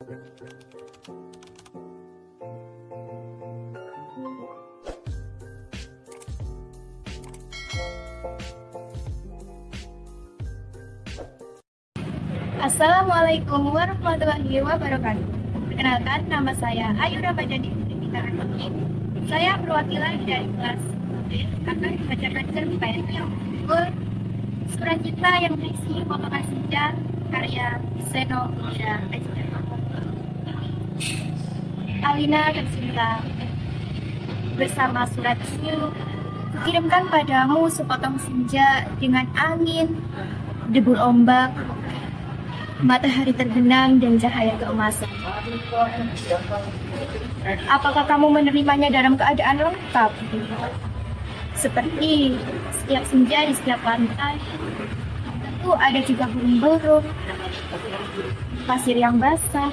Assalamualaikum warahmatullahi wabarakatuh. Perkenalkan, nama saya Ayu Ramadhani Putri. Saya perwakilan dari kelas akan membacakan cerpen yang berjudul Surat Cinta yang berisi potongan senja karya Seno Ida Ajda. Alina tercinta, bersama surat ini kukirimkan padamu sepotong senja dengan angin, debur ombak, matahari terbenam dan cahaya keemasan. Apakah kamu menerimanya dalam keadaan lengkap? Seperti setiap senja di setiap lantai, tentu ada juga burung-burung, pasir yang basah,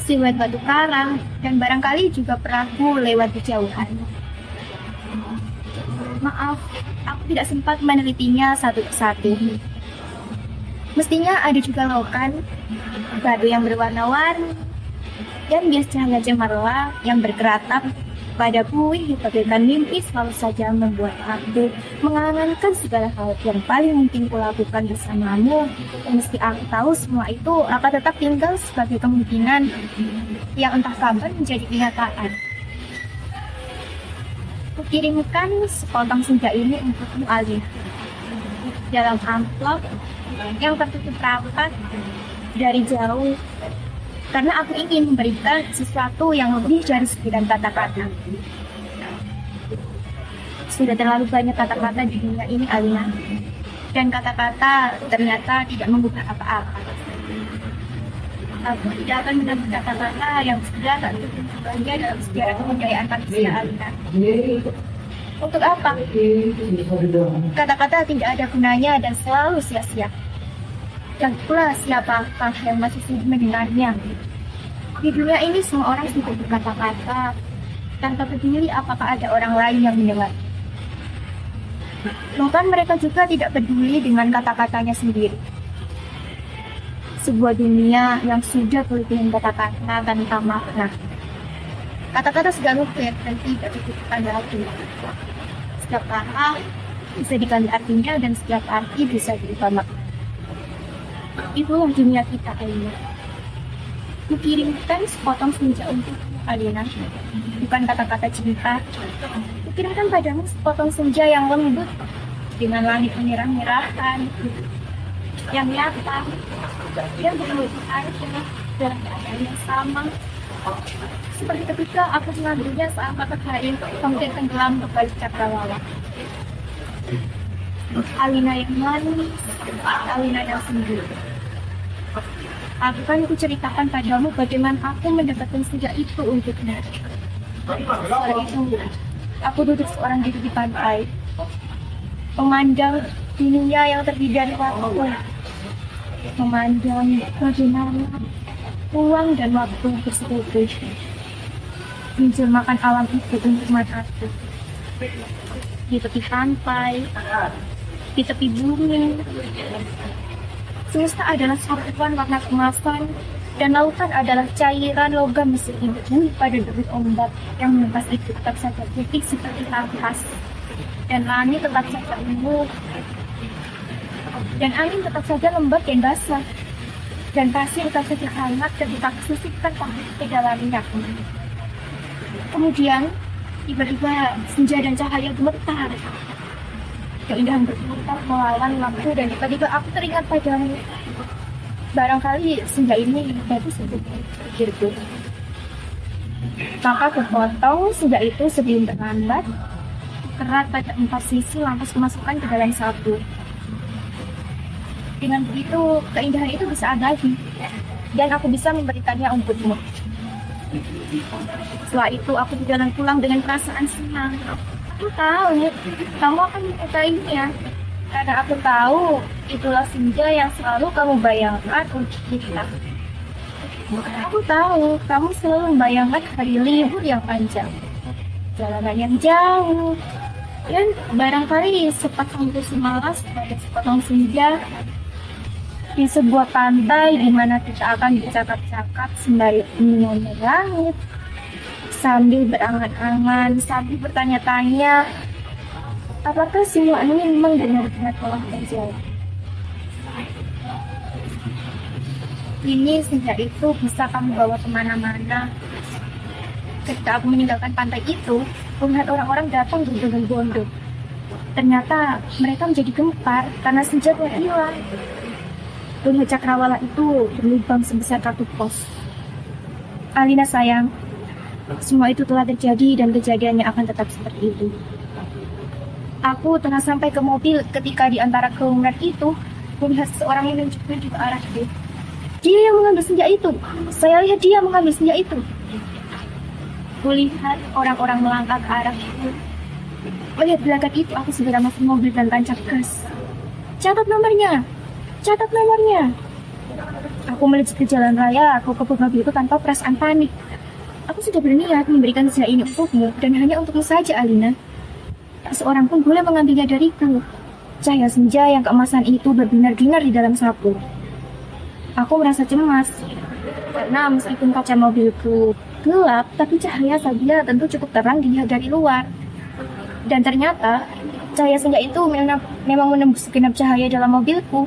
siluet batu karang, dan barangkali juga perahu lewat kejauhan. Maaf, aku tidak sempat menelitinya satu persatu. Mestinya ada juga lokan, batu yang berwarna-warni, dan bias cahaya cemerlang yang berkeratap pada buih bagaikan mimpi selalu saja membuat aku mengangankan segala hal yang paling mungkin kulakukan bersamamu. Meski aku tahu semua itu akan tetap tinggal sebagai kemungkinan yang entah kapan menjadi kenyataan. Kukirimkan sepotong senja ini untukmu, Alina, dalam amplop yang tertutup rapat dari jauh, karena aku ingin memberikan sesuatu yang lebih dari sekedar kata-kata. Sudah terlalu banyak kata-kata di dunia ini, Alina, dan kata-kata ternyata tidak mengubah apa-apa. Aku tidak akan menambah kata-kata yang sudah tak bahagia dalam sejarah kebudayaan manusia, Alina. Untuk apa? Kata-kata tidak ada gunanya dan selalu sia-sia. Dan pula siapakah yang masih sudi mendengarnya? Di dunia ini semua orang sibuk berkata-kata tanpa peduli apakah ada orang lain yang mendengar. Bahkan mereka juga tidak peduli dengan kata-katanya sendiri. Sebuah dunia yang sudah penuh dengan kata-kata tanpa makna. Kata-kata sudah luput dan tidak dikutipkan lagi. Setiap kata bisa diganti artinya dan setiap arti bisa diubah makna. Itulah dunia kita, Alina. Kukirimkan sepotong senja untuk Alina, bukan kata-kata cinta. Kukirimkan padamu sepotong senja yang lembut dengan langit merah-merahan, yang nyata, yang berlebih aja dalam keadaan yang sama. Seperti ketika aku mengambilnya saat matahari kemudian tenggelam ke balik cakrawala. Alina yang manis, Alina yang sendiri. Aku kan ceritakan padamu bagaimana aku mendapatkan senja itu untuknya. Setelah itu, aku duduk seorang diri di pantai, memandang dunia yang terdiri dari waktu, memandang bagaimana ruang dan waktu bersekutu, menjelmakan alam itu untuk mataku. Di tepi pantai, di tepi bumi, semesta adalah satuan warna kemasan, dan lautan adalah cairan logam meskipun bumi pada debit ombak yang menepas itu tetap saja putih seperti kanvas, dan langit tetap saja ungu, dan angin tetap saja lembab dan basah, dan pasir tetap saja hangat ketika kesusipkan ke dalamnya. Kemudian tiba-tiba senja dan cahaya gemetar. Keindahan berputar melawan waktu dan tiba-tiba aku teringat padamu. Barangkali senja ini bagus untuk pikirku. Maka kupotong senja itu sebelum terlambat, kerat pada 4 sisi lantas kemasukan ke dalam sabu. Dengan begitu keindahan itu bisa abadi dan aku bisa memberikannya untukmu. Setelah itu aku berjalan pulang dengan perasaan senang. Aku tahu kamu akan menyukainya karena aku tahu itulah senja yang selalu kamu bayangkan untuk kita. Aku tahu kamu selalu membayangkan hari libur yang panjang, jalanan yang jauh, dan barangkali sepasang semalas pada sepotong senja di sebuah pantai di mana kita akan bercakap-cakap sembari menyanyi langit, sambil berangan-angan, sambil bertanya-tanya, apakah semua ini memang benar-benar telah terjadi? Ini senja itu bisa kamu bawa kemana-mana. Ketika aku meninggalkan pantai itu, aku melihat orang-orang datang berbondong-bondong. Ternyata mereka menjadi gempar karena senja telah hilang. Melihat cakrawala itu berlubang sebesar kartu pos. Alina sayang, semua itu telah terjadi dan kejadiannya akan tetap seperti itu. Aku telah sampai ke mobil ketika di antara kerumunan itu, melihat seorang yang menunjukkan ke arahku. Dia yang mengambil senja itu. Saya lihat dia mengambil senja itu. Kulihat orang-orang melangkah ke arahku. Melihat gelagat itu, aku segera masuk mobil dan tancap gas. Catat nomornya. Catat nomornya. Aku melejit ke jalan raya, aku kebut mobil itu tanpa perasaan panik. Aku sudah berniat memberikan senja ini untukmu, dan hanya untukmu saja, Alina. Seorang pun boleh mengambilnya dariku. Cahaya senja yang keemasan itu berbinar-binar di dalam sapu. Aku merasa cemas, karena meskipun kaca mobilku gelap, tapi cahaya Sabila tentu cukup terang dilihat dari luar. Dan ternyata, cahaya senja itu memang menembus segenap cahaya dalam mobilku.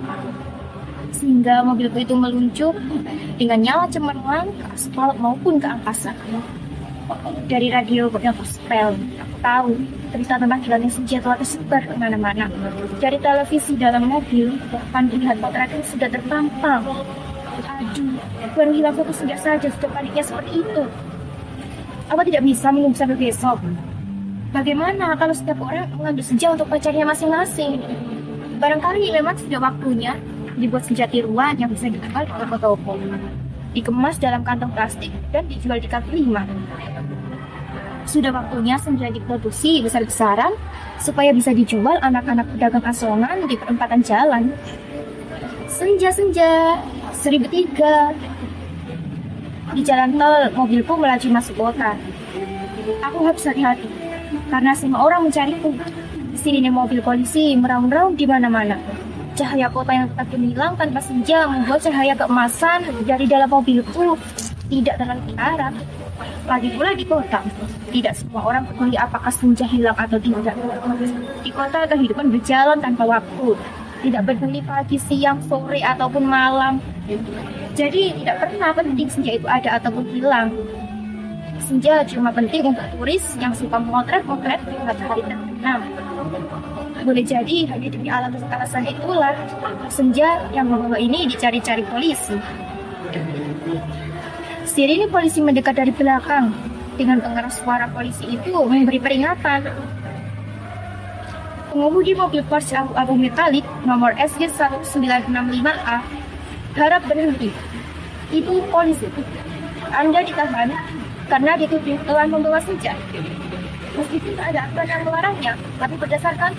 Sehingga mobilku itu meluncur dengan nyala cemerlang ke aspal maupun ke angkasa. Dari radio yang gospel, aku tahu cerita tentang hilangnya senja telah tersebar kemana-mana. Dari televisi dalam mobil, bahkan dilihat potret itu sudah terpampang. Aduh, baru hilang foto senja saja sudah paniknya seperti itu. Apa tidak bisa menunggu sampai besok? Bagaimana kalau setiap orang mengambil senja untuk pacarnya masing-masing? Barangkali memang sudah waktunya dibuat senja tiruan yang bisa dijual di toko-toko, dikemas dalam kantong plastik dan dijual di kaki lima. Sudah waktunya senja diproduksi besar-besaran supaya bisa dijual anak-anak pedagang asongan di perempatan jalan. Senja-senja 1003. Di jalan tol, mobilku melaju masuk kota. Aku harus hati-hati karena semua orang mencariku. Sirine mobil polisi meraung-raung di mana-mana. Cahaya kota yang tetap gemilang tanpa senja membuat cahaya keemasan dari dalam mobilku tidak terlalu terarah. Lagi pula di kota, tidak semua orang peduli apakah senja hilang atau tidak. Di kota kehidupan berjalan tanpa waktu, tidak peduli pagi, siang, sore ataupun malam. Jadi tidak pernah penting senja itu ada ataupun hilang. Senja cuma penting untuk turis yang suka memotret-motret di matahari terbenam. Boleh jadi hanya demi alasan itulah senja yang membawa ini dicari-cari polisi. Sirine polisi mendekat dari belakang. Dengan pengeras suara polisi itu memberi peringatan. Pengemudi mobil Porsche abu-abu metalik nomor SG1965A harap berhenti. Itu polisi. Anda ditahan karena dituduh telah membawa senja. Meskipun tak ada aturan yang melarangnya, tapi berdasarkan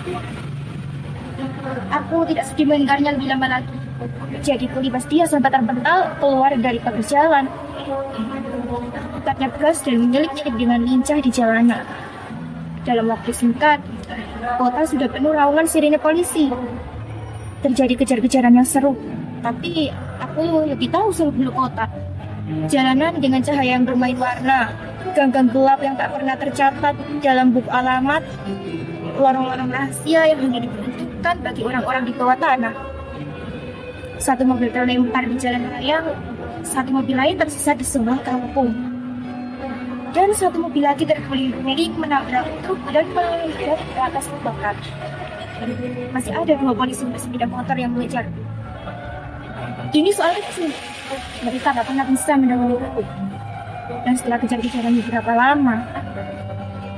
aku tidak sedih mendengarnya lebih lama lagi. Jadi kulibas dia sampai terpental keluar dari pagar jalan. Dekatnya gas dan menyelip-nyelip dengan lincah di jalanan. Dalam waktu singkat, kota sudah penuh raungan sirine polisi. Terjadi kejar-kejaran yang seru, tapi aku lebih tahu seluk-beluk kota. Jalanan dengan cahaya yang bermain warna, gang-gang gelap yang tak pernah tercatat dalam buku alamat, lorong-lorong rahasia yang hanya diperuntukkan bagi orang-orang di bawah tanah. Satu mobil terlempar di jalan raya, satu mobil lain tersisa di sebuah kampung. Dan satu mobil lagi terguling-guling menabrak truk dan menghadap ke atas terbakar. Masih ada dua polisi bersepeda motor yang mengejar. Ini soal kecil. Mereka tak pernah bisa mendahuluku. Dan setelah kejar-kejaran beberapa lama,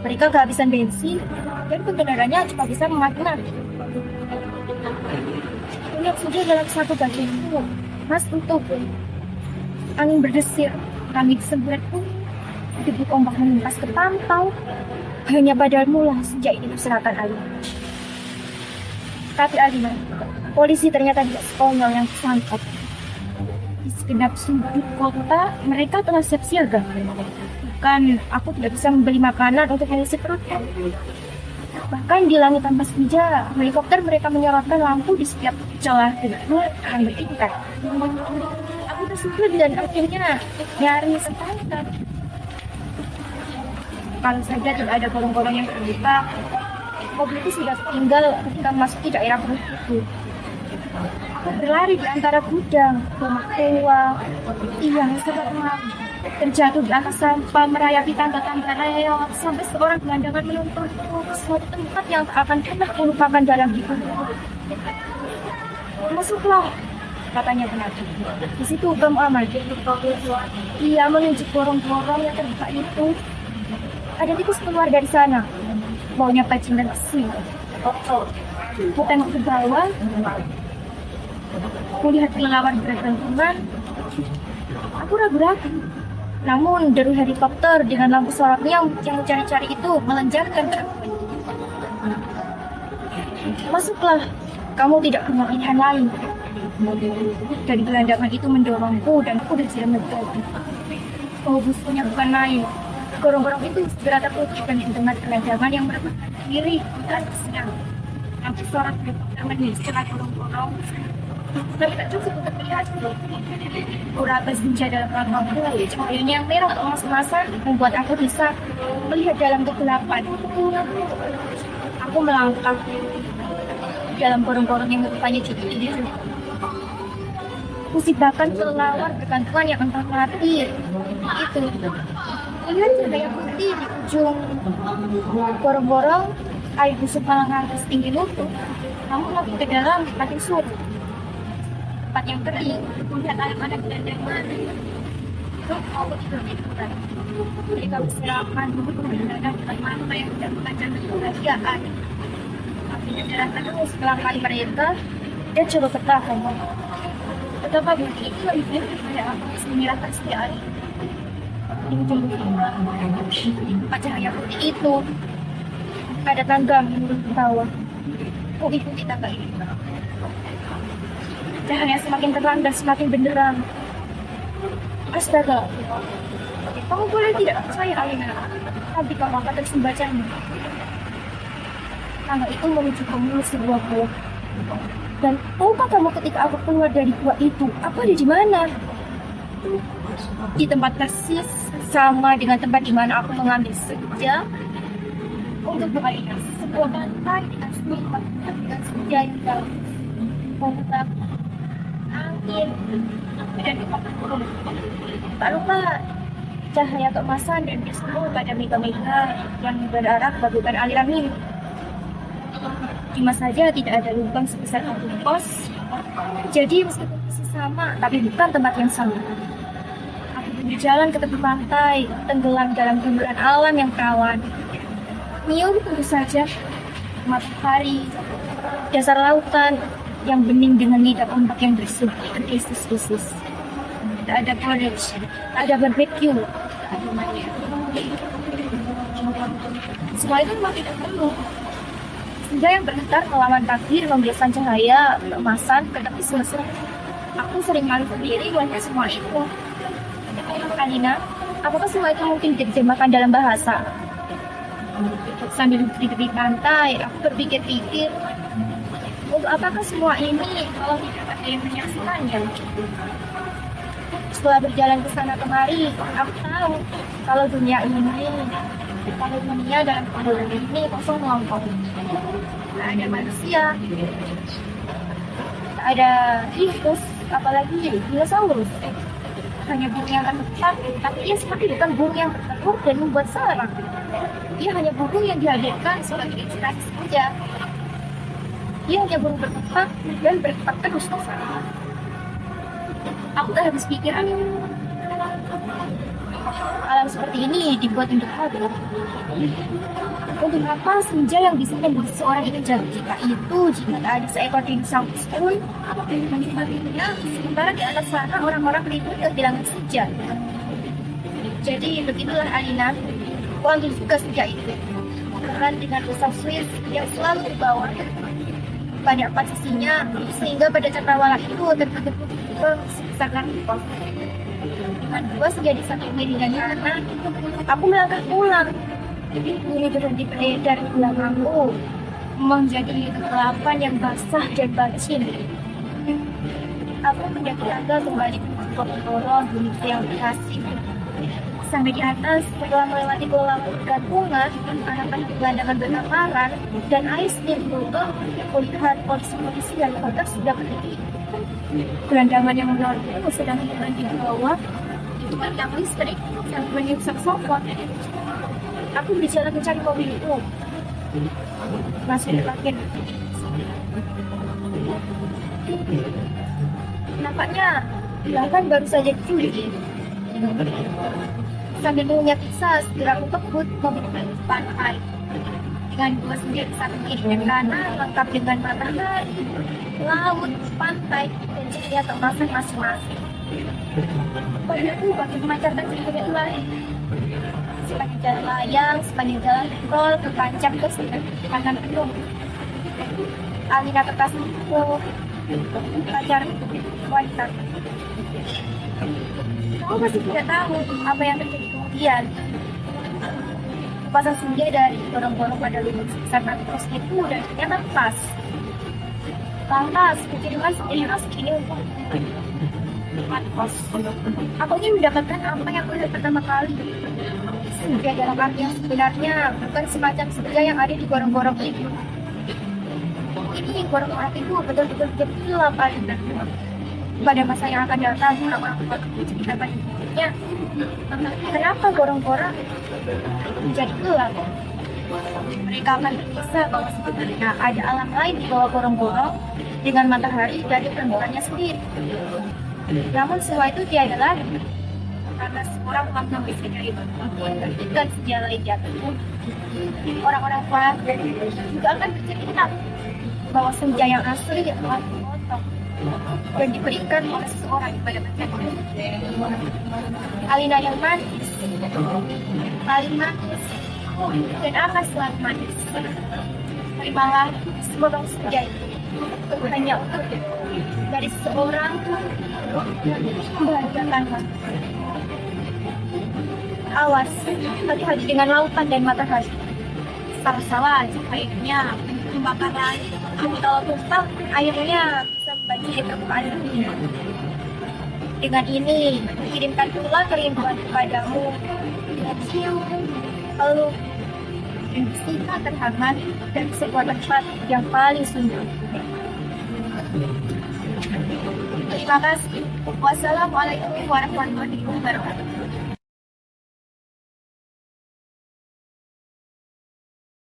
mereka kehabisan bensin dan kendaraannya cuma bisa mengadu-ngadu. Minyak sudah dalam satu bagianku, mas untuk angin berdesir, kami disemburat pun, debut ombak melimpas ke pantau. Hanya padamu lah senja ini berserakan Alina. Tapi Alina, polisi ternyata tidak sekonyol yang disangka. Di segenap sudut kota, mereka telah siap siaga. Bukan, aku tidak bisa membeli makanan untuk mengisi perutku. Bahkan di langit tanpa senja, helikopter mereka menyorotkan lampu di setiap celah gedung yang bertingkat. Aku tersudut dan akhirnya nyaris tertangkap. Kalau saja tidak ada gorong-gorong yang terbuka, mobil itu sudah tinggal ketika memasuki daerah perut itu. Aku berlari di antara gudang, rumah tua, yang sangat malam, terjatuh di atas sampah, merayapi tangga-tangga rel, sampai seorang gelandangan menuntunku ke suatu tempat yang tak akan pernah kulupakan dalam hidupku. Masuklah, katanya penagih. Di situ kamu aman. Ia menunjuk gorong-gorong yang terbuka itu. Ada tikus keluar dari sana, baunya bajingan besi. Aku tengok ke bawah, melihat kelelawar bergantungan. Aku ragu-ragu. Namun deru helikopter dengan lampu sorotnya yang mencari-cari itu melenjarkan aku. Masuklah, kamu tidak punya pilihan lain. Dari gelandangan itu mendorongku dan aku tidak menjadi. Oh, buskunya bukan main. Gorong-gorong itu segera tertutup dan dengan gelandangan yang merebut diri dan sedang. Lampu sorot helikopter menyisir gorong-gorong. Tapi tak cukup untuk melihat beberapa senja dalam rangkaku. Cahayanya yang merah emas-emasan membuat aku bisa melihat dalam kegelapan. Aku melangkah dalam gorong-gorong yang rupanya jadi itu. Musibahkan kelelawar bergantungan yang entah mati. Itu. Lihat cahaya putih di ujung gorong-gorong, air busuk malah setinggi lutut. Namun lebih ke dalam makin surut. Tempat yang kering, melihat anak-anak gelandangan. Mereka berserakan duduk menghadap dekat mata yang tidak mengajarkan kebahagiaan. Akhirnya jalan terus melangkah mereka dan coba bertahan. Betapa bukti itu lebih baik daripada aku menyerahkan setiap hari. Di ujung tempat cahaya putih itu ada tangga menurut bawah. Aku ikuti tangga ini. Cahaya semakin terang dan semakin benderang. Astaga, kamu boleh tidak percaya, Alina, tapi kamu akan terus membacanya. Tangga itu menuju ke mulut sebuah gua. Dan tahukah kamu ketika aku keluar dari gua itu, aku ada di mana? Di tempat persis sama dengan tempat di mana aku mengambil senja untuk mengalihkan sebuah pantai dengan sebuah dengan senja yang dalam. Tetap angin dan tak lupa cahaya keemasan dan berseru pada mega-mega yang berarah bagaikan aliran mimpi. Cuma saja tidak ada lubang sebesar kartu pos. Jadi meskipun masih sama, tapi bukan tempat yang sama. Aku berjalan ke tepi pantai, tenggelam dalam gemburan alam yang perawan. Nyium tentu saja matahari, dasar lautan yang bening dengan lidah ombak yang bersih, krisis-krisis. Tak ada porridge, tak ada barbecue, tak ada maya. Semua itu memang tidak perlu. Senja yang bergetar melawan takdir membiaskan cahaya keemasan ke tepi selesai. Aku sering malu sendiri melihat semua itu. Alina, apakah semua itu mungkin diterjemahkan dalam bahasa? Sambil duduk di tepi pantai, aku berpikir-pikir, untuk apakah semua ini kalau tidak ada yang menyaksikannya? Setelah berjalan ke sana kemari, aku tahu kalau dunia dalam kondisi ini kosong melompong. Tak ada manusia, tak ada tikus, apalagi dinosaurus. Hanya bumi yang terletak, tapi ia seperti bukan bumi yang bertelur dan membuat sarang. Ia hanya burung yang dihadirkan sebagai inspirasi saja. Ia hanya burung bertepak dan bertepak terus ke sana. Aku tak habis pikir alam seperti ini dibuat untuk apa? Untuk apa senja yang bisa membuat seorang itu jatuh? Jika tak ada seekor dinosaurus pun menikmatinya, sementara di atas sana orang-orang ribut kehilangan senja. Jadi begitulah Alina, aku ambil juga senja itu. Bukan dengan dosa Swiss yang selalu dibawa. Banyak posisinya sehingga pada cakrawala itu tertutup sebesar kantong. Dengan dua senja di satu mili dan kanan, aku melangkah pulang. Ini berhenti beredar di belakangku, menjadi kegelapan yang basah dan bacin. Aku mendaki tangga kembali ke gorong-gorong gunung yang berhasil. Sampai di atas, setelah melewati gelap bunga, harapan pemandangan berlamaran, dan air sedikit berubah, kulihat polisi-polisi dan kota sudah berhenti. Gelandangan yang menolakku sedang hilang di bawah, di tiang listrik, yang menyusap sopot. Aku berjalan mencari mobilku. Masih dipakai. Nampaknya bahkan baru saja dicuri. Sambil mengingat kisah, segera aku kebut mobil ke pantai. Dengan dua sendiri satu kiri dan kanan, lengkap dengan matahari, laut, pantai, dan cahaya kemasan masing-masing. Bagiku bagai memancarkan cahaya ilahi. Sepanjang jalan layang, sepanjang jalan tol, ke kancah ke kanan gedung. Alina kekasihku, pacar wanita. Kamu masih tidak tahu apa yang terjadi kemudian. Pasang senja dari gorong-gorong pada lubang sebesar matros itu dan ternyata pas. Lantas, kejadian sendiri masuk ini untuk matros. Aku ingin mendapatkan apa yang aku lihat pertama kali. Senja dalam arti yang sebenarnya, bukan semacam senja yang ada di gorong-gorong itu. Ini gorong-gorong itu betul-betul gelap adanya. Pada masa yang akan datang, orang-orang cerita banyak. Kenapa gorong-gorong menjadi gelap? Mereka akan bisa bahwa sebenarnya ada alam lain di bawah gorong-gorong dengan matahari dari permukaannya sendiri. Namun semua itu tiada lagi karena seorang makna bisanya itu dan sejarah lain jatuh. Orang-orang tua juga akan bercerita bahwa senja yang asli yang telah dipotong dan diberikan oleh seseorang kepada mereka. Alina yang manis, paling manis, dan akan selalu manis. Terimalah sepotong senja itu hanya untuk dari seseorang membahagiakanmu. Awas, hati-hati dengan lautan dan matahari. Salah-salah jika airnya membakar langit. Kalau tumpah, airnya bisa membanjiri permukaan bumi. Dengan ini, kirimkan pula kerinduan kepadamu dengan cium, peluk, dan bisikan terhangat dari sebuah tempat yang paling sunyi. Terima kasih. Wassalamualaikum warahmatullahi wabarakatuh.